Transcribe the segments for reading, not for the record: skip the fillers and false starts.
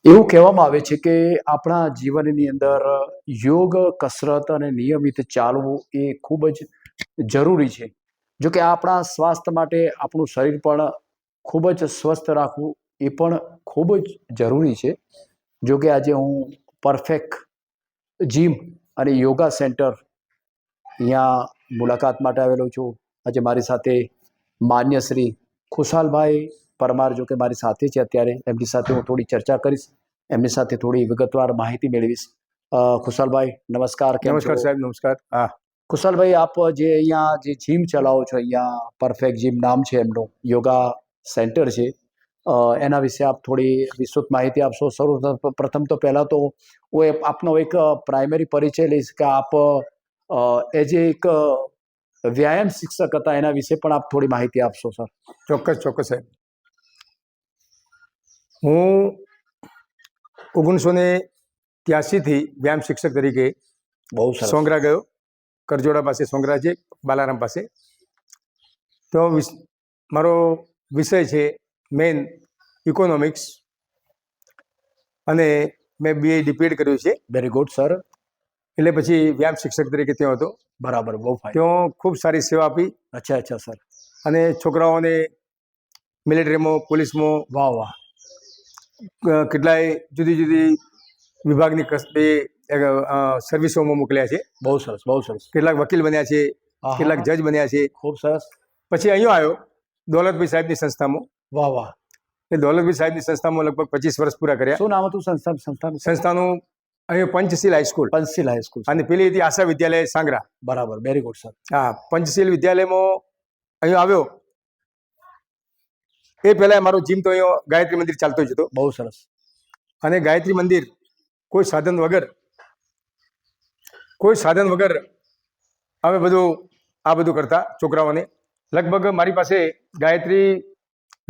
એવું કહેવામાં આવે છે કે આપણા જીવનની અંદર યોગ, કસરત અને નિયમિત ચાલવું એ ખૂબ જ જરૂરી છે. જો કે આપણા સ્વાસ્થ્ય માટે આપણું શરીર પણ ખૂબ જ સ્વસ્થ રાખવું એ પણ ખૂબ જ જરૂરી છે. જો કે આજે હું પરફેક્ટ જીમ અને યોગા સેન્ટર અહીંયા મુલાકાત માટે આવેલો છું. આજે મારી સાથે માન્ય શ્રી ખુશાલભાઈ પરમાર જો કે મારી સાથે છે અત્યારે. એમની સાથે હું થોડી ચર્ચા કરીશ, એમની સાથે થોડી વિગતવાર માહિતી મેળવીશ. ખુશાલભાઈ નમસ્કાર, કેમ છો? નમસ્કાર સાહેબ, નમસ્કાર. હા, ખુશાલભાઈ, આપ જે અહીંયા જે જીમ ચલાવો છો, અહીંયા પરફેક્ટ જીમ નામ છે એમનું, યોગા સેન્ટર છે, એના વિશે આપ થોડી વિસ્તૃત માહિતી આપશો? પ્રથમ તો પહેલાં તો હું આપનો એક પ્રાઇમરી પરિચય લઈશ કે આપ એઝ એક વ્યાયામ શિક્ષક હતા, એના વિશે પણ આપ થોડી માહિતી આપશો સર? ચોક્કસ સાહેબ. હું 1983 થી વ્યાયામ શિક્ષક તરીકે બહુ સરસ. સોંગરા ગયો. કરજોડા પાસે સોંગરા છે, બાલારામ પાસે. તો મારો વિષય છે મેઇન ઇકોનોમિક્સ, અને મેં BA DPED કર્યું છે. Very good sir. એટલે પછી વ્યાયામ શિક્ષક તરીકે ત્યાં હતો. બરાબર, બહુ ફાઇન. ત્યાં ખૂબ સારી સેવા આપી. અચ્છા સર. અને છોકરાઓને મિલિટરીમાં, પોલીસમાં, વાહ વાહ. કેટલાય જુદી જુદી વિભાગની સર્વિસોમાં મોકલ્યા છે. બહુ સરસ, બહુ સરસ. કેટલાક વકીલ બન્યા છે, આહા. કેટલાક જજ બન્યા છે. ખૂબ સરસ. પછી અહીંયા આવ્યો દોલતભાઈ સાહેબની સંસ્થામાં. વાહ વાહ. એ દોલતભાઈ સાહેબની સંસ્થામાં લગભગ 25 વર્ષ પૂરા કર્યા. શું નામ હતું સંસ્થાનું? સંસ્થાનું અહીંયા પંચશીલ હાઈસ્કૂલ. પંચશીલ હાઈસ્કૂલ. અને પેલી હતી આશા વિદ્યાલય સાંગરા. બરાબર, વેરી ગુડ સર. હા, પંચશીલ વિદ્યાલયમાં અહીંયા આવ્યો. એ પહેલા મારો જીમ તો અહીંયા ગાયત્રી મંદિર ચાલતો જ હતો. બહુ સરસ. અને ગાયત્રી મંદિર કોઈ સાધન વગર અમે આ બધું કરતા છોકરાઓને. લગભગ મારી પાસે ગાયત્રી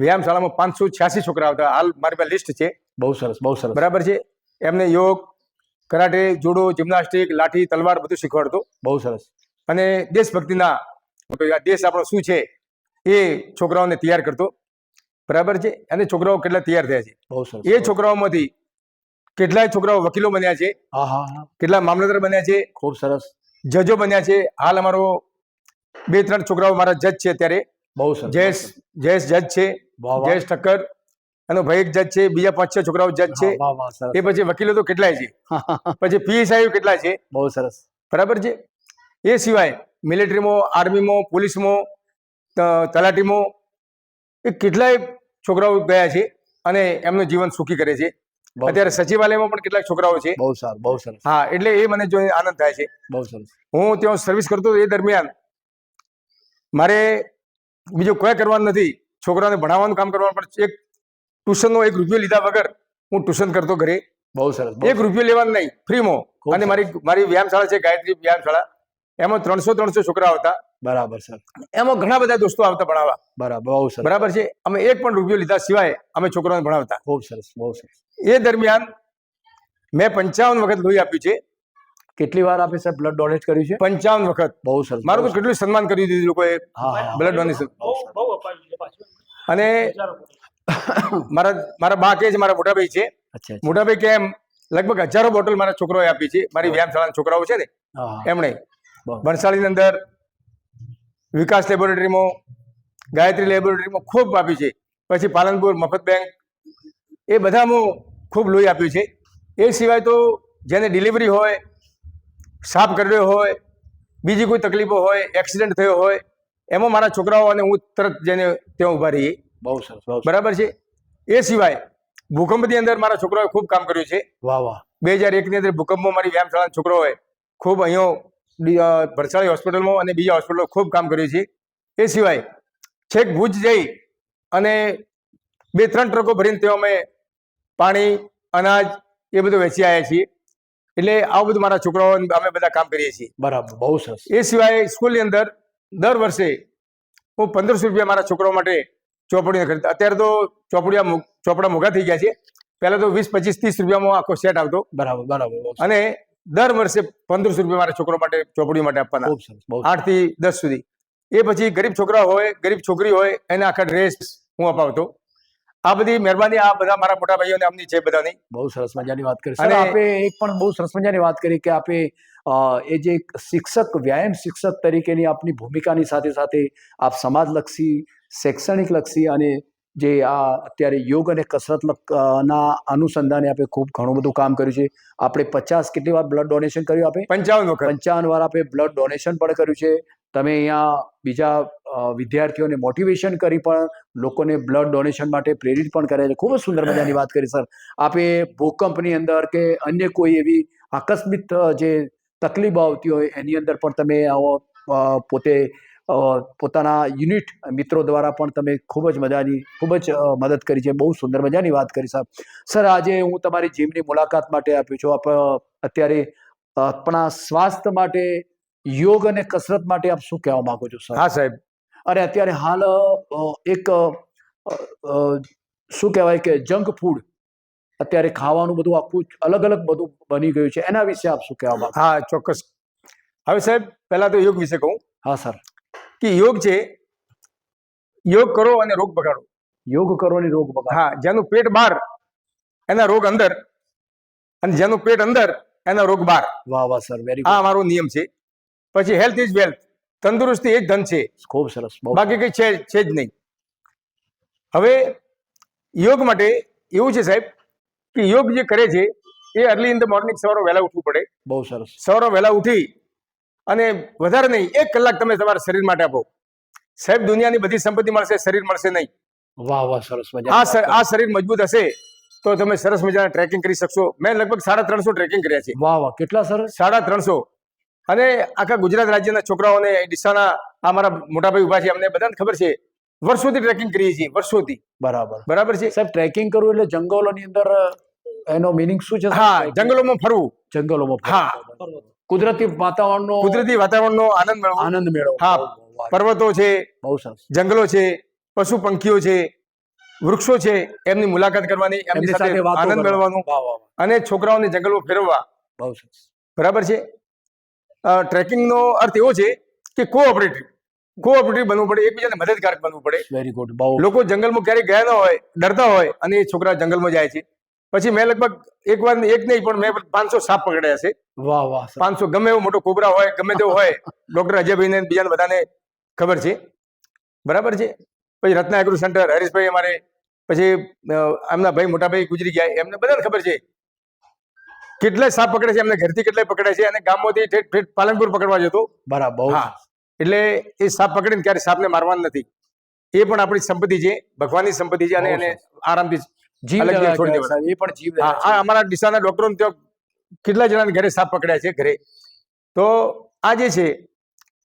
વ્યાયામશાળામાં 586 છોકરા આવતા. હાલ મારી પાસે લિસ્ટ છે. બહુ સરસ, બહુ સરસ. બરાબર છે. એમને યોગ, કરાટે, જુડો, જિમ્નાસ્ટિક, લાઠી, તલવાર બધું શીખવાડતો. બહુ સરસ. અને દેશભક્તિના, આ દેશ આપણો શું છે એ છોકરાઓને તૈયાર કરતો. બરાબર છે. અને છોકરાઓ કેટલા તૈયાર થયા છે. બહુ સરસ. એ છોકરાઓમાંથી કેટલાય છોકરાઓ વકીલો બન્યા છે, હા હા હા. કેટલા મામલતદાર બન્યા છે, ખૂબ સરસ. જજો બન્યા છે. હાલ અમારો 2-3 છોકરાઓ મારા જજ છે અત્યારે. બહુ સરસ. જયેશ જજ છે, વાહ વાહ. જયેશ ઠક્કર. એનો ભાઈ એક જજ છે. બીજા 5-6 છોકરાઓ જજ છે. વાહ વાહ, સરસ. એ પછી વકીલો તો કેટલાય છે. પછી PSI કેટલાય છે. બહુ સરસ. બરાબર છે. એ સિવાય મિલિટરીમાં, આર્મીમાં, પોલીસમાં, તલાટીમાં એ કેટલાય છોકરાઓ ગયા છે અને એમનું જીવન સુખી કરે છે. અત્યારે સચિવાલયમાં પણ કેટલાક છોકરાઓ છે. બહુ સારું, બહુ સરસ. હા, એટલે એ મને જોઈને આનંદ થાય છે. બહુ સરસ. હું ત્યાં સર્વિસ કરતો એ દરમિયાન મારે બીજું કોઈ કરવાનું નથી. છોકરાઓને ભણાવવાનું કામ કરવાનું, પણ એક ટ્યુશનનો 1 રૂપિયો લીધા વગર હું ટ્યુશન કરતો ઘરે. બહુ સરસ. 1 રૂપિયો લેવાનું નહીં, ફ્રીમાં. અને મારી વ્યાયામશાળા છે ગાયત્રી વ્યાયામશાળા. એમાં 300 છોકરા આવતા. બરાબર સર. એમાં ઘણા બધા દોસ્તો આવતા ભણાવવા. બરાબર, બહુ સરસ. બરાબર છે. અમે 1 પણ રૂપિયો લીધા સિવાય અમે છોકરાઓને ભણાવતા. ખૂબ સરસ, બહુ સરસ. એ દરમિયાન મેં 55 વખત લોહી આપ્યું છે. કેટલી વાર આપે સાહેબ બ્લડ ડોનેટ કર્યું છે? 55 વખત. બહુ સરસ. મારું તો કેટલું સન્માન કરી દીધું લોકોએ, બ્લડ ડોનેશન. અને મારા બા કે છે, મારા મોટાભાઈ છે. મોટાભાઈ કે એમ લગભગ હજારો બોટલ મારા છોકરાઓએ આપી છે. મારી વ્યાયામશાળાના છોકરાઓ છે ને એમણે વણસાળીની અંદર, વિકાસ લેબોરેટરીમાં, ગાયત્રી લેબોરેટરીમાં ખૂબ આપી છે. પછી પાલનપુર મફત બેંક, એ બધામાં ખૂબ લોહી આપ્યું છે. એ સિવાય તો જેને ડિલિવરી હોય, સાપ કર્યો હોય, બીજી કોઈ તકલીફો હોય, એક્સિડન્ટ થયો હોય, એમાં મારા છોકરાઓ અને હું તરત જઈને ત્યાં ઊભા રહીએ. બહુ સરસ. બરાબર છે. એ સિવાય ભૂકંપની અંદર મારા છોકરાઓએ ખૂબ કામ કર્યું છે. વાહ વાહ. 2001ની અંદર ભૂકંપમાં મારી વ્યાયામશાળાના છોકરાઓએ ખૂબ અહીંયા ભરસાળી હોસ્પિટલમાં અને બીજા હોસ્પિટલમાં ખૂબ કામ કર્યું છે. એ સિવાય છેક ભુજ જઈ અને 2-3 ટ્રકો ભરીને ત્યાં અમે પાણી, અનાજ એ બધું વેચી આવ્યા છીએ. એટલે આવું બધું મારા છોકરાઓ અમે બધા કામ કરીએ છીએ. બરાબર, બહુ સરસ. એ સિવાય સ્કૂલની અંદર દર વર્ષે હું 1500 રૂપિયા મારા છોકરાઓ માટે ચોપડીને ખરીદતા. અત્યારે તો ચોપડા મોંઘા થઈ ગયા છે. પહેલા તો 20, 25, 30 રૂપિયામાં આખો સેટ આવતો. બરાબર, બરાબર. અને દર વર્ષે 1500 રૂપિયા મારા છોકરો માટે ચોપડીઓ માટે આપવાના. 8 થી 10 સુધી. એ પછી ગરીબ છોકરા હોય, ગરીબ છોકરી હોય, એને આખા ડ્રેસ હું અપાવતો. આ બધી મહેરબાની આ બધા મારા મોટા ભાઈઓને આમની છે બધાની. બહુ સરસ મજાની વાત કરી સર. આપે એક પણ બહુ સરસ મજાની વાત કરી કે આપે એ જે એક શિક્ષક, વ્યાયામ શિક્ષક તરીકેની આપની ભૂમિકાની સાથે સાથે આપ સમાજલક્ષી, શૈક્ષણિક લક્ષી અને જે આ અત્યારે યોગ અને કસરત ના અનુસંધાને આપે ખૂબ ઘણું બધું કામ કર્યું છે. આપણે 50 કેટલી વાર બ્લડ ડોનેશન કર્યું? આપે 55 વાર આપે બ્લડ ડોનેશન પણ કર્યું છે. તમે અહીંયા બીજા વિદ્યાર્થીઓને મોટિવેશન કરી પણ લોકોને બ્લડ ડોનેશન માટે પ્રેરિત પણ કર્યા છે. ખૂબ જ સુંદર મજાની વાત કરી સર. આપે ભૂકંપની અંદર કે અન્ય કોઈ એવી આકસ્મિક જે તકલીફ આવતી હોય એની અંદર પણ તમે પોતે પોતાના યુનિટ મિત્રો દ્વારા પણ તમે ખૂબ જ મદદ કરી છે. બહુ સુંદર મજાની વાત કરી સાહેબ. સર, આજે હું તમારી જીમની મુલાકાત માટે આપ્યો છું. આપ અત્યારે આપણા સ્વાસ્થ્ય માટે, યોગ અને કસરત માટે આપ શું કહેવા માંગો છો સર? હા સાહેબ. અરે અત્યારે હાલ એક શું કહેવાય કે જંક ફૂડ અત્યારે ખાવાનું બધું આખું અલગ અલગ બધું બની ગયું છે. એના વિશે આપ શું કહેવા માંગો? હા ચોક્કસ. હવે સાહેબ પહેલા તો યોગ વિશે કહું. હા સર. કે યોગ છે, યોગ કરો અને રોગ બગાડો. યોગ કરો અને રોગ બગાડો. હા, જેનું પેટ બહાર એના રોગ અંદર, અને જેનું પેટ અંદર એના રોગ બહાર. વાહ વાહ સર, વેરી ગુડ. આ મારો નિયમ છે. પછી હેલ્થ ઇઝ વેલ્થ, તંદુરસ્તી એ જ ધન છે. ખૂબ સરસ. બાકી કઈ છે જ નહીં. હવે યોગ માટે એવું છે સાહેબ કે યોગ જે કરે છે એ અર્લી ઇન ધ મોર્નિંગ સવારે વહેલા ઉઠવું પડે. બહુ સરસ. સવારે વહેલા ઉઠી અને વધારે નહીં 1 કલાક તમે તમારા શરીર માટે આપો. સાહેબ દુનિયાની બધી સંપત્તિ મળશે, શરીર મળશે નહીં. વાહ વાહ, સરસ મજા. આ શરીર મજબૂત હશે તો તમે સરસ મજાના ટ્રેકિંગ કરી શકશો. મેં લગભગ 350 ટ્રેકિંગ કર્યા છે. વાહ વાહ, કેટલા સરસ. 350. અને આખા ગુજરાત રાજ્યના છોકરાઓને ડીસાના આ મારા મોટા ભાઈ ઉભા છે, અમને બધાને ખબર છે, વર્ષોથી ટ્રેકિંગ કરીએ છીએ, વર્ષોથી. બરાબર છે સાહેબ. ટ્રેકિંગ કરવું એટલે જંગલોની અંદર એનો મિનિંગ શું છે? હા, જંગલોમાં ફરવું. જંગલોમાં. હા, કુદરતી વાતાવરણનો આનંદ મેળવો. હા, પર્વતો છે, બહુ સરસ, જંગલો છે, પશુ પંખીઓ છે, વૃક્ષો છે, એમની મુલાકાત કરવાની, એમની સાથે આનંદ મેળવવાનો અને છોકરાઓને જંગલમાં ફેરવવા. બહુ સરસ. બરાબર છે. ટ્રેકિંગનો અર્થ એવો છે કે કોઓપરેટિવ બનવું પડે, એકબીજાને મદદગારક બનવું પડે. Very good. લોકો જંગલમાં ક્યારેય ગયા ન હોય, ડરતા હોય, અને એ છોકરા જંગલમાં જાય છે. પછી મેં લગભગ એક નહીં પણ મેં 500 સાપ પકડ્યા છે. વાહ વાહ. 500, ગમે એવો મોટો કોબરા હોય, ગમે તેવો હોય, ડોક્ટર અજયભાઈ ને બીજાને બધાને ખબર છે. બરાબર છે. પછી રત્ના એગ્રો સેન્ટર, હરીશભાઈ અમારે, પછી એમના ભાઈ મોટા ભાઈ ગુજરી ગયા, એમને બધાને ખબર છે કેટલાય સાપ પકડે છે, એમને ઘરથી કેટલાય પકડે છે, અને ગામમાંથી પાલનપુર પકડવા જતો. બરાબર. હા, એટલે એ સાપ પકડીને ક્યારે સાપને મારવાનું નથી. એ પણ આપણી સંપત્તિ છે, ભગવાનની સંપત્તિ છે, અને એને આરામથી છોડી દેવાના. એ પણ જીવ. હા, અમારા ડીસાના ડોક્ટરો ત્યાં કેટલા જણાને ઘરે સાપ પકડ્યા છે ઘરે. તો આ જે છે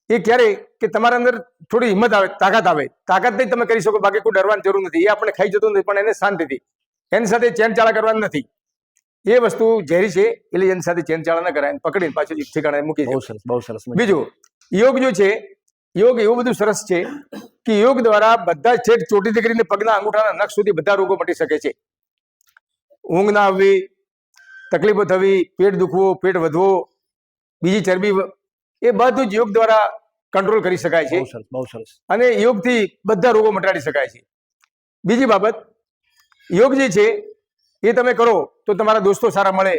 એ ક્યારે કે તમારા અંદર થોડી હિંમત આવે, તાકાત આવે. તાકાતથી તમે કરી શકો, બાકી કોઈ ડરવાની જરૂર નથી. એ આપણે ખાઈ જતું નથી, પણ એને શાંતિથી, એની સાથે ચેનચાળા કરવાની નથી. એ વસ્તુ ઝેરી છે, એટલે એની સાથે ચેનચાળા ન કરાય, પકડીને પાછું એક ઠેકાણે મૂકી દે. બહુ સરસ. બીજું, યોગ જો છે, યોગ એવું બધું સરસ છે કે યોગ દ્વારા બધા છેક ચોટીથી કરીને પગના અંગૂઠાના નખ સુધી બધા રોગો મટી શકે છે. ઊંઘ ના આવવી, તકલીફો થવી, પેટ દુખવું, પેટ વધવો, બીજી ચરબી, એ બધું જ યોગ દ્વારા કંટ્રોલ કરી શકાય છે. બહુ સરસ. અને યોગથી બધા રોગો મટાડી શકાય છે. બીજી બાબત, યોગ જે છે એ તમે કરો તો તમારા દોસ્તો સારા મળે.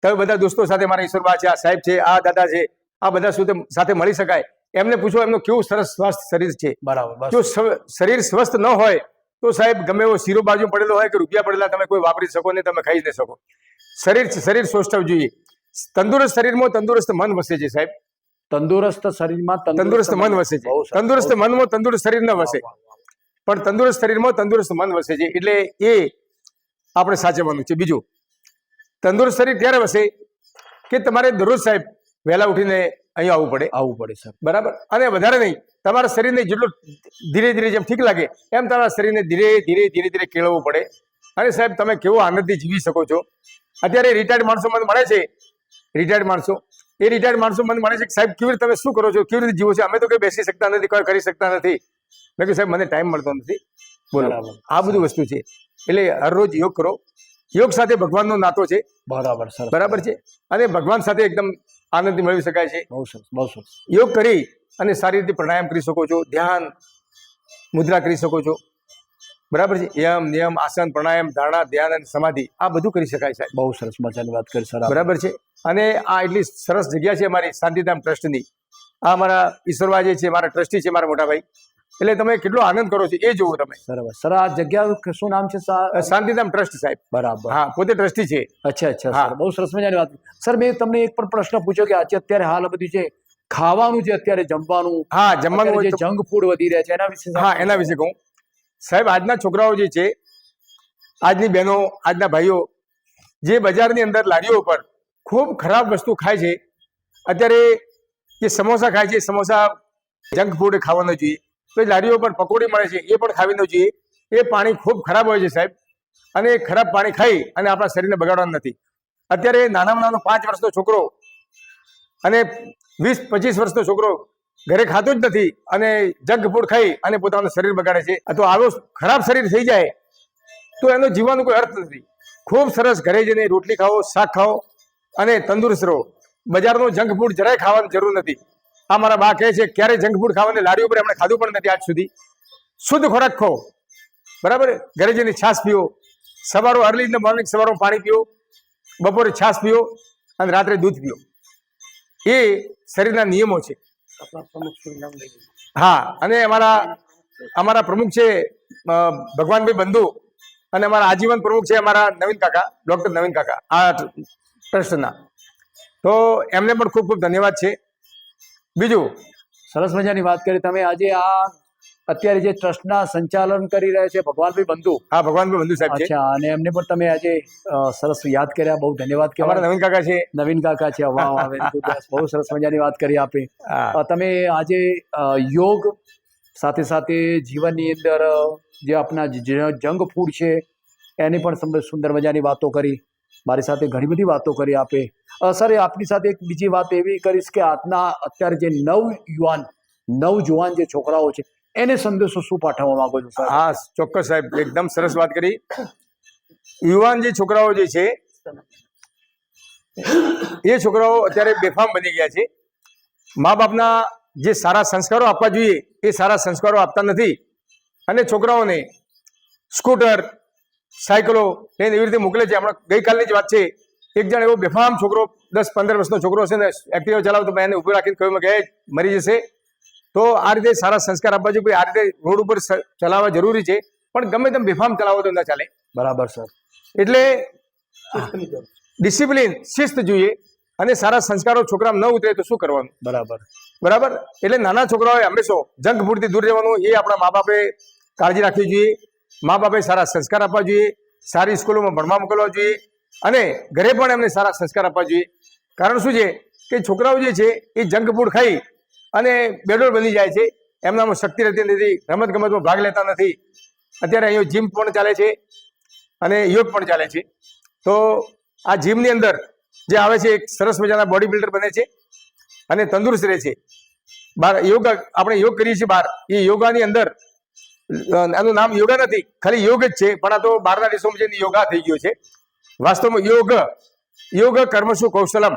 તમે બધા દોસ્તો સાથે, મારા ઈશ્વરબા છે, આ સાહેબ છે, આ દાદા છે, આ બધા સાથે મળી શકાય. એમને પૂછો એમનું કેવું સરસ સ્વસ્થ શરીર છે. બરાબર. જો શરીર સ્વસ્થ ન હોય તો સાહેબ ગમે એવો શીરો બાજુ પડેલો હોય કે રૂપિયા પડેલા તમે કોઈ વાપરી શકો ને, તમે ખાઈ ન શકો. શરીર સ્વસ્થ જોઈએ. તંદુરસ્ત શરીરમાં તંદુરસ્ત મન વસે છે સાહેબ. તંદુરસ્ત શરીરમાં તંદુરસ્ત મન વસે છે. તંદુરસ્ત મનમાં તંદુરસ્ત શરીર ન વસે, પણ તંદુરસ્ત શરીરમાં તંદુરસ્ત મન વસે છે. એટલે એ આપણે સાચવવાનું છે. બીજું, તંદુરસ્ત શરીર ત્યારે વસે કે તમારે દરરોજ સાહેબ વહેલા ઉઠીને અહીં આવવું પડે સર. બરાબર. અને વધારે નહીં, તમારા શરીરને જેટલું ધીરે ધીરે જેમ ઠીક લાગે એમ તમારા શરીરને ધીરે ધીરે કેળવવું પડે. અને સાહેબ તમે કેવો આનંદથી જીવી શકો છો. અત્યારે રિટાયર્ડ માણસો મને મળે છે, રિટાયર્ડ માણસો મને મળે છે કે સાહેબ કેવી રીતે તમે શું કરો છો, કેવી રીતે જીવો છો? અમે તો કઈ બેસી શકતા નથી, કોઈ કરી શકતા નથી. મેં કહ્યું સાહેબ મને ટાઈમ મળતો નથી. બોલો, આ બધું વસ્તુ છે. એટલે હરરોજ યોગ કરો. યોગ સાથે ભગવાનનો નાતો છે. બરાબર છે. અને ભગવાન સાથે એકદમ આનંદથી મેળવી શકાય છે. બહુ સરસ. યોગ કરી અને સારી રીતે પ્રાણાયામ કરી શકો છો, ધ્યાન મુદ્રા કરી શકો છો. બરાબર છે. યમ નિયમ આસન પ્રાણાયામ ધારણા ધ્યાન અને સમાધિ આ બધું કરી શકાય સાહેબ. બહુ સરસ મજાની વાત કરી સર. બરાબર છે. અને આ એટલી સરસ જગ્યા છે અમારી શાંતિધામ ટ્રસ્ટની. આ અમારા ઈશ્વરવા જે છે મારા ટ્રસ્ટી છે મારા મોટા ભાઈ, એટલે તમે કેટલો આનંદ કરો છો એ જોવો તમે. બરાબર સર. આ જગ્યા શું નામ છે? શાંતિધામ ટ્રસ્ટ સાહેબ. બરાબર. હા, પોતે ટ્રસ્ટી છે. અચ્છા અચ્છા સર, બહુ સરસ મજાની વાત. સર મેં તમને એક પણ પ્રશ્ન પૂછ્યો કે આજે અત્યારે હાલ બધું છે ખાવાનું છે, અત્યારે જમવાનું, હા જમવાનું જે જંક ફૂડ વધી રહ્યા છે એના વિશે. હા એના વિશે કહું સાહેબ. આજના છોકરાઓ જે છે, આજની બહેનો, આજના ભાઈઓ જે બજારની અંદર લારીઓ ઉપર ખૂબ ખરાબ વસ્તુ ખાય છે. અત્યારે જે સમોસા ખાય છે, સમોસા જંક ફૂડ ખાવાનો જોઈએ. તો લારીઓ પર પકોડી મળે છે એ પણ ખાવી ન જોઈએ. એ પાણી ખૂબ ખરાબ હોય છે સાહેબ, અને ખરાબ પાણી ખાઈ અને આપણા શરીરને બગાડવાનું નથી. અત્યારે નાનામાં નાનો 5 વર્ષનો છોકરો અને 20-25 વર્ષનો છોકરો ઘરે ખાતો જ નથી અને જંક ફૂડ ખાઈ અને પોતાનું શરીર બગાડે છે. તો આવું ખરાબ શરીર થઈ જાય તો એનો જીવવાનો કોઈ અર્થ નથી. ખૂબ સરસ ઘરે જઈને રોટલી ખાઓ, શાક ખાઓ અને તંદુરસ્ત રહો. બજારનું જંક ફૂડ જરાય ખાવાની જરૂર નથી. આ મારા બા કહે છે ક્યારેય જંક ફૂડ ખાવાની લારી ઉપર એમણે ખાધું પણ નથી આજ સુધી. શુદ્ધ ખોરાક ખાઓ, બરાબર. ઘરે જઈને છાશ પીઓ, સવારો અર્લી ઇન ધ મોર્નિંગ સવારમાં પાણી પીઓ, બપોરે છાશ પીઓ અને રાત્રે દૂધ પીઓ. એ શરીરના નિયમો છે. હા, અને અમારા પ્રમુખ છે ભગવાનભાઈ બંધુ, અને અમારા આજીવન પ્રમુખ છે અમારા નવીન કાકા, ડોક્ટર નવીન કાકા આ ટ્રસ્ટના. તો એમને પણ ખૂબ ખૂબ ધન્યવાદ છે. બીજું સરસ મજાની વાત કરી તમે. આજે આ અત્યારે જે ટ્રસ્ટના સંચાલન કરી રહ્યા છે ભગવાનભાઈ બંધુ. હા, ભગવાનભાઈ બંધુ સાહેબ છે. અચ્છા, અને એમને પણ તમે આજે સરસ યાદ કર્યા, બહુ ધન્યવાદ કહેવાય. અમારા નવીન કાકા છે. નવીન કાકા છે. વાહ વાહ, વેરી ગુડ. બહુ સરસ મજાની વાત કરી આપે. તમે આજે યોગ સાથે સાથે જીવનની અંદર જે આપણા જંક ફૂડ છે એની પણ સુંદર મજાની વાતો કરી. મારી સાથે ઘણી બધી વાતો કરી આપે. સર આપની સાથે એક બીજી વાત એવી કરીશ કે આજના અત્યારે જે નવજુવાન જે છોકરાઓ છે એને સંદેશો શું પાઠવવા માંગો છો સર? હા ચોક્કસ સાહેબ, એકદમ સરસ વાત કરી. યુવાન જે છોકરાઓ જે છે એ છોકરાઓ અત્યારે બેફામ બની ગયા છે. મા બાપના જે સારા સંસ્કારો આપવા જોઈએ એ સારા સંસ્કારો આપતા નથી, અને છોકરાઓને સ્કૂટર, સાયકલો લઈને એવી રીતે મોકલે છે. હમણાં ગઈકાલની જ વાત છે, એક જણ એવો બેફામ છોકરો 10-15 વર્ષનો છોકરો છે ને, એક્ટિવા ચલાવતો એને ઉભો રાખીને કહ્યું કે મરી જશે. તો આ રીતે સારા સંસ્કાર આપવા જોઈએ. આ રીતે રોડ ઉપર ચલાવવા જરૂરી છે, પણ ગમે તેમ બેફામ ચલાવો તો ના ચાલે. બરાબર સર. એટલે ડિસિપ્લિન, શિસ્ત જોઈએ, અને સારા સંસ્કારો છોકરામાં ન ઉતરે તો શું કરવાનું? બરાબર. એટલે નાના છોકરાઓએ હંમેશા જંક ફૂડથી દૂર રહેવાનું. એ આપણા મા બાપે કાળજી રાખવી જોઈએ. મા બાપે સારા સંસ્કાર આપવા જોઈએ, સારી સ્કૂલોમાં ભણવા મોકલવા જોઈએ, અને ઘરે પણ એમને સારા સંસ્કાર આપવા જોઈએ. કારણ શું છે કે છોકરાઓ જે છે એ જંક ફૂડ ખાઈ અને બેડોળ બની જાય છે. એમનામાં શક્તિ રહેતી નથી, રમત ગમતમાં ભાગ લેતા નથી. અત્યારે અહીંયા જીમ પણ ચાલે છે અને યોગ પણ ચાલે છે. તો આ જીમની અંદર જે આવે છે એક સરસ મજાના બોડી બિલ્ડર બને છે અને તંદુરસ્ત રહે છે. બહાર આપણે યોગ કરીએ છીએ બહાર, એ યોગાની અંદર એનું નામ યોગા નથી, ખાલી યોગ જ છે. પણ આ તો બહારના દેશોમાં જઈને યોગા થઈ ગયો છે. વાસ્તવમાં યોગ કર્મસુ કૌશલમ,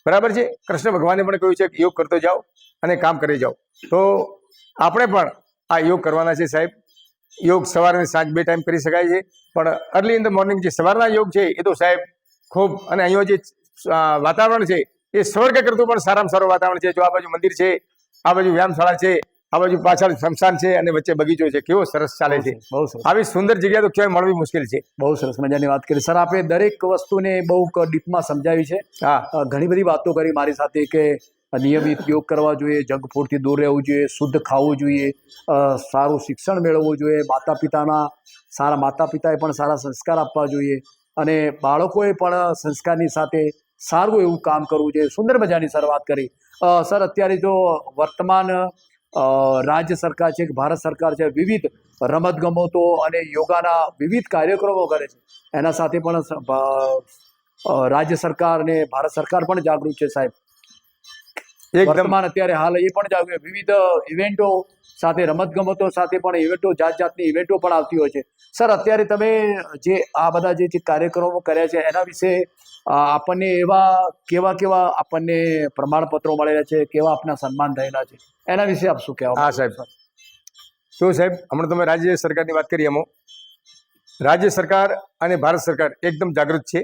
બરાબર છે. કૃષ્ણ ભગવાને પણ કહ્યું છે કે યોગ કરતો જાઓ અને કામ કરી જાઓ. તો આપણે પણ આ યોગ કરવાના છે સાહેબ. યોગ સવારે અને સાંજ 2 ટાઈમ કરી શકાય છે, પણ અર્લી ઇન ધ મોર્નિંગ જે સવારના યોગ છે એ તો સાહેબ ખૂબ. અને અહીંયા જે વાતાવરણ છે એ સ્વર્ગ કરતું પણ સારામાં સારું વાતાવરણ છે. જો આ બાજુ મંદિર છે, આ બાજુ વ્યાયામશાળા છે, આ બાજુ પાછળ સ્મશાન છે અને વચ્ચે બગીચો છે. કેવો સરસ ચાલે છે. આવી સુંદર જગ્યા તો ક્યાંય મળવી મુશ્કેલ છે. બહુ સરસ મજાની વાત કરી સર. આપણે દરેક વસ્તુને બહુ ડીપમાં સમજાવી છે. હા, ઘણી બધી વાતો કરી મારી સાથે કે નિયમિત યોગ કરવા જોઈએ, જંક ફૂડથી દૂર રહેવું જોઈએ, શુદ્ધ ખાવું જોઈએ, સારું શિક્ષણ મેળવવું જોઈએ, માતા પિતાએ પણ સારા સંસ્કાર આપવા જોઈએ, અને બાળકોએ પણ સંસ્કારની સાથે સારું એવું કામ કરવું જોઈએ. સુંદર મજાની સર વાત કરી. સર અત્યારે જો વર્તમાન રાજ્ય સરકાર છે કે ભારત સરકાર છે, વિવિધ રમતગમતો અને યોગાના વિવિધ કાર્યક્રમો કરે છે. એના સાથે પણ રાજ્ય સરકાર અને ભારત સરકાર પણ જાગૃત છે સાહેબ. વર્તમાન અત્યારે હાલ એ પણ જાગૃત, વિવિધ ઇવેન્ટો સાથે, રમતગમતો સાથે પણ ઇવેન્ટો, જાતની ઇવેન્ટો પણ આવતી હોય છે. સર અત્યારે તમે જે આ બધા જે કાર્યક્રમો કર્યા છે એના વિશે આપણને કેવા આપણને પ્રમાણપત્રો મળેલા છે, કેવા આપના સન્માન થયેલા છે, એના વિશે આપ શું કહેવા? હા સાહેબ, તો સાહેબ હમણાં તમે રાજ્ય સરકારની વાત કરી એમાં રાજ્ય સરકાર અને ભારત સરકાર એકદમ જાગૃત છે.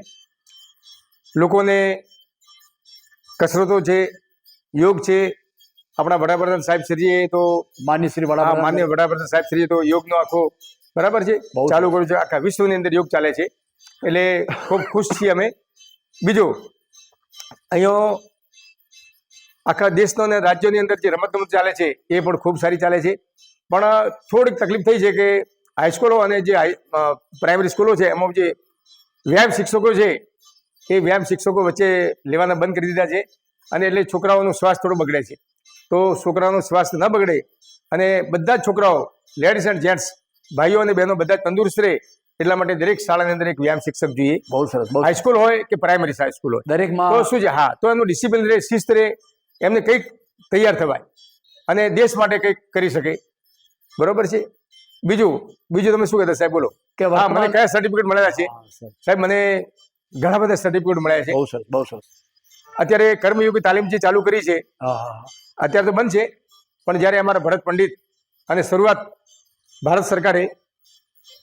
લોકોને કસરતો છે, યોગ છે. આપણા વડાપ્રધાન સાહેબ શ્રીએ તો માન્ય શ્રી વડાપ્રધાન માન્ય વડાપ્રધાન સાહેબ શ્રીએ તો યોગનો આખો બરાબર છે ચાલુ કર્યું છે. આખા વિશ્વની અંદર યોગ ચાલે છે, એટલે ખૂબ ખુશ છીએ અમે. બીજું અહીંયા આખા દેશનો અને રાજ્યોની અંદર જે રમતગમત ચાલે છે એ પણ ખૂબ સારી ચાલે છે. પણ થોડીક તકલીફ થઈ છે કે હાઈસ્કૂલો અને જે પ્રાઇમરી સ્કૂલો છે એમાં જે વ્યાયામ શિક્ષકો છે એ વ્યાયામ શિક્ષકો વચ્ચે લેવાના બંધ કરી દીધા છે, અને એટલે છોકરાઓનું સ્વાસ્થ્ય થોડું બગડે છે. તો છોકરાઓનું સ્વાસ્થ્ય ન બગડે અને બધા જ છોકરાઓ લેડીઝ એન્ડ જેન્ટ્સ ભાઈઓ અને બહેનો બધા તંદુરસ્ત રહે એટલા માટે દરેક શાળાની અંદર એક વ્યાયામ શિક્ષક જોઈએ. બહુ સરસ. હાઈસ્કૂલ હોય કે પ્રાઇમરી હાઈસ્કૂલ હોય દરેકમાં તો શું છે, હા, તો એનું ડિસિપ્લિન રહે, શિસ્ત રહે, એમને કંઈક તૈયાર થવાય અને દેશ માટે કંઈક કરી શકે. બરોબર છે. બીજું તમે શું કહેતા સાહેબ બોલો કે હા મને કયા સર્ટિફિકેટ મળ્યા છે? સાહેબ મને ઘણા બધા સર્ટિફિકેટ મળ્યા છે. બહુ સરસ, બહુ સરસ. અત્યારે કર્મયોગી તાલીમ જે ચાલુ કરી છે અત્યારે તો બંધ છે, પણ જ્યારે અમારા ભરત પંડિત અને શરૂઆત ભારત સરકારે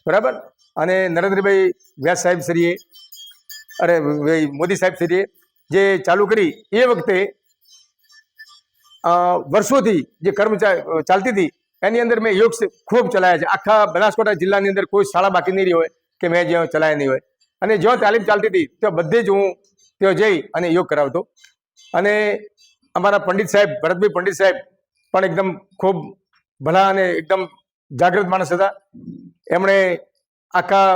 બરાબર અને નરેન્દ્રભાઈ વ્યાસ સાહેબ શ્રીએ અરે મોદી સાહેબ શ્રીએ જે ચાલુ કરી એ વખતે વર્ષોથી જે કર્મ ચાલતી હતી એની અંદર મેં યોગ ખૂબ ચલાવ્યા છે. આખા બનાસકાંઠા જિલ્લાની અંદર કોઈ શાળા બાકી નહીં રહી હોય કે મેં જ્યાં ચલાવ્યા નહીં હોય, અને જ્યાં તાલીમ ચાલતી હતી ત્યાં બધે જ હું ત્યાં જઈ અને યોગ કરાવતો. અને અમારા પંડિત સાહેબ ભરતભાઈ પંડિત સાહેબ પણ એકદમ ખૂબ ભલા અને એકદમ જાગૃત માણસ હતા. એમણે આખા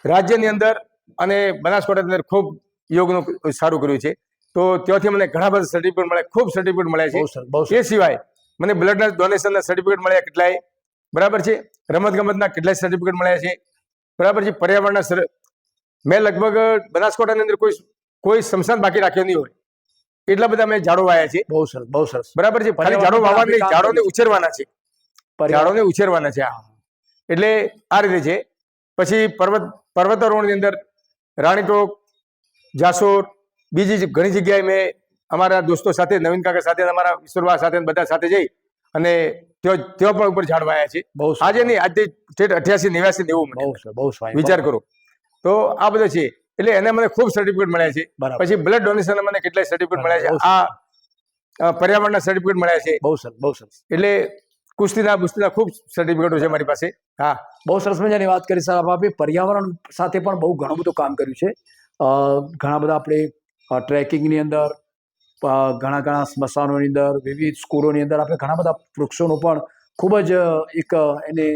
રાજ્યની અંદર અને બનાસકાંઠાની અંદર ખૂબ યોગનું સારું કર્યું છે. તો ત્યાંથી મને ઘણા બધા સર્ટિફિકેટ મળ્યા, ખૂબ સર્ટિફિકેટ મળ્યા છે. એ સિવાય મને બ્લડના ડોનેશનના સર્ટિફિકેટ મળ્યા કેટલાય, બરાબર છે. રમતગમતના કેટલાય સર્ટિફિકેટ મળ્યા છે, બરાબર છે. પર્યાવરણના મેં લગભગ બનાસકાંઠાની અંદર કોઈ સ્મશાન બાકી રાખ્યો નહીં હોય એટલા બધા મેં ઝાડો વાયા છે. બહુ સરસ, બહુ સરસ. બરાબર છે. ખાલી ઝાડો વાવવા નહીં, ઝાડોને ઉછેરવાના છે, ઝાડોને ઉછેરવાના છે. એટલે આ રીતે છે. પછી પર્વતારોહણની અંદર રાણીતોક, જાસોર, બીજી ઘણી જગ્યાએ મેં અમારા દોસ્તો સાથે, નવીન કાકા સાથે, અમારા ઈશ્વરવા સાથે બધા સાથે જઈ અને ત્યાં પણ ઉપર ઝાડ વાયા છે. આજે નહીં, આજે 88, 89, 90 વિચાર કરો. તો આ બધું છે. એટલે એને મને ખૂબ સર્ટિફિકેટ મળ્યા છે. પછી બ્લડ ડોનેશન મને કેટલાય સર્ટિફિકેટ મળ્યા છે. આ પર્યાવરણના સર્ટિફિકેટ મળ્યા છે. બહુ સરસ, બહુ સરસ. એટલે કુસ્તીના ખૂબ સર્ટિફિકેટો છે મારી પાસે. હા, બહુ સરસ મજાની વાત કરી સાહેબ આપે. પર્યાવરણ સાથે પણ બહુ ઘણું બધું કામ કર્યું છે. ઘણા બધા આપણે ટ્રેકિંગની અંદર, ઘણા સ્મશાનોની અંદર, વિવિધ સ્કૂલોની અંદર આપણે ઘણા બધા વૃક્ષોનું પણ ખૂબ જ એક એને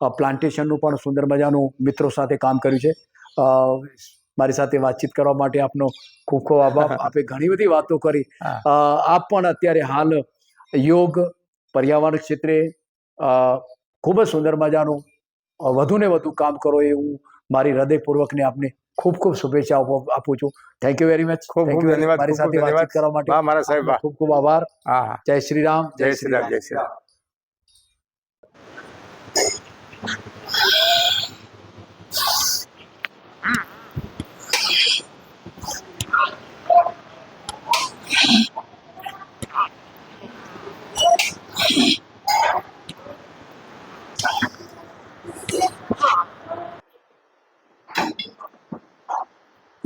પ્લાન્ટેશનનું પણ સુંદર મજાનું મિત્રો સાથે કામ કર્યું છે. મારી સાથે વાતચીત કરવા માટે આપનો ખૂબ ખૂબ આભાર. આપે ઘણી બધી વાતો કરી. આપ પણ અત્યારે હાલ યોગ પર્યાવરણ ક્ષેત્રે ખૂબ જ સુંદર મજાનું વધુ ને વધુ કામ કરો એવું મારી હૃદયપૂર્વકને આપને ખૂબ ખૂબ શુભેચ્છાઓ આપું છું. Thank you very much. ખૂબ ધન્યવાદ મારી સાથે વાતચીત કરવા માટે. મારા સાહેબ ખૂબ ખૂબ આભાર. જય શ્રી રામ. જય શ્રી રામ. જય શ્રી રામ.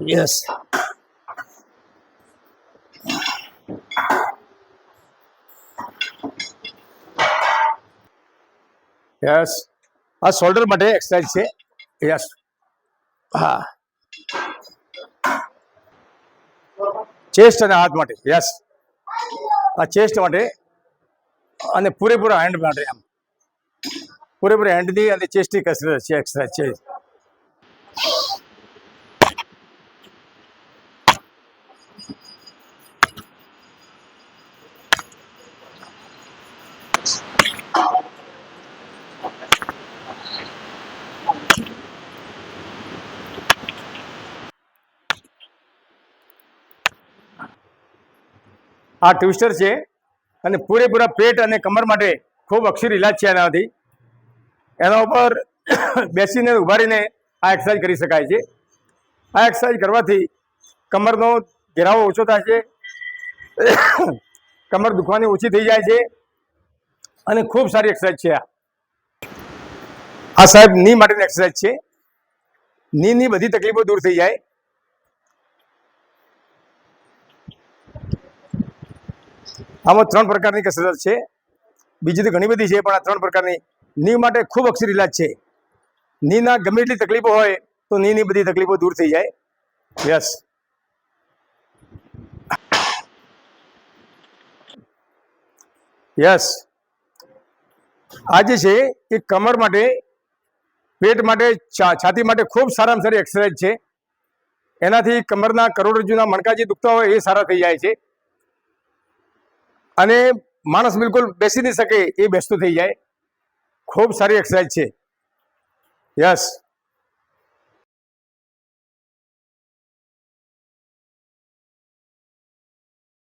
યસ. યસ. આ શોલ્ડર માટે એક્સરસાઇઝ છે. યસ. હા, ચેસ્ટ અને હાથ માટે. યસ, આ ચેસ્ટ માટે અને પૂરેપૂરા હેન્ડ માટે. આમ પૂરેપૂરા હેન્ડની અને ચેસ્ટની કસરત છે, એક્સરસાઇઝ છે. આ ટ્વિસ્ટર છે અને પૂરેપૂરા પેટ અને કમર માટે ખૂબ અક્ષર ઇલાજ છે એનાથી. એના ઉપર બેસીને ઉભા રહીને આ એક્સરસાઇઝ કરી શકાય છે. આ એક્સરસાઇઝ કરવાથી કમરનો ઘેરાવો ઓછો થાય છે, કમર દુખવાની ઓછી થઈ જાય છે અને ખૂબ સારી એક્સરસાઇઝ છે આ. આ સાહેબ ની માટેની એક્સરસાઇઝ છે. ની બધી તકલીફો દૂર થઈ જાય. આમાં 3 પ્રકારની કસરત છે. બીજી તો ઘણી બધી છે, પણ આ 3 પ્રકારની ની માટે ખૂબ અક્ષર ઇલાજ છે. નીના ગમે એટલી તકલીફો હોય તો ની બધી તકલીફો દૂર થઈ જાય. યસ. યસ. આ જે છે એ કમર માટે, પેટ માટે, છાતી માટે ખૂબ સારામાં સારી એક્સરસાઇઝ છે. એનાથી કમરના કરોડરજ્જુના મણકા જે દુખતા હોય એ સારા થઈ જાય છે. અને માણસ બિલકુલ બેસી નહીં શકે એ બેસતો થઈ જાય. ખૂબ સારી એક્સરસાઇઝ છે. યસ.